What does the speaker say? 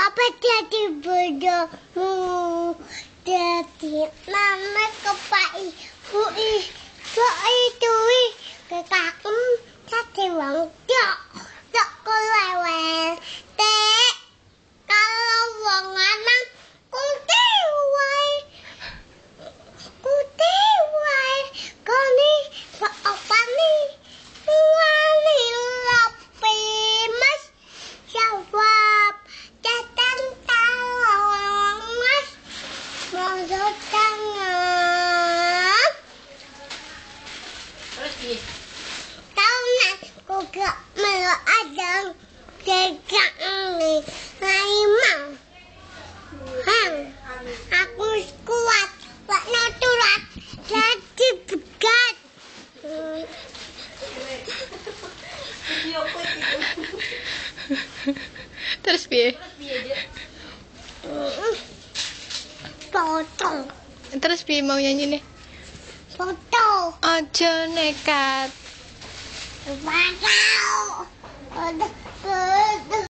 Apa jadi bodohmu? Jadi mama kepai bui itu kekakem tadi wong tok kelewel tek kalau wong lanang kuti wae koni apa wani lopi mas jawab datang tolong mas mau tangan Terus di tahunan ku gak mau adang dekat ini harimau aku kuat wakna turat jadi begat video ko itu. Terus piye? Terus piye dia? foto Terus piye mau nyanyi nih? foto Ojo nekat. wow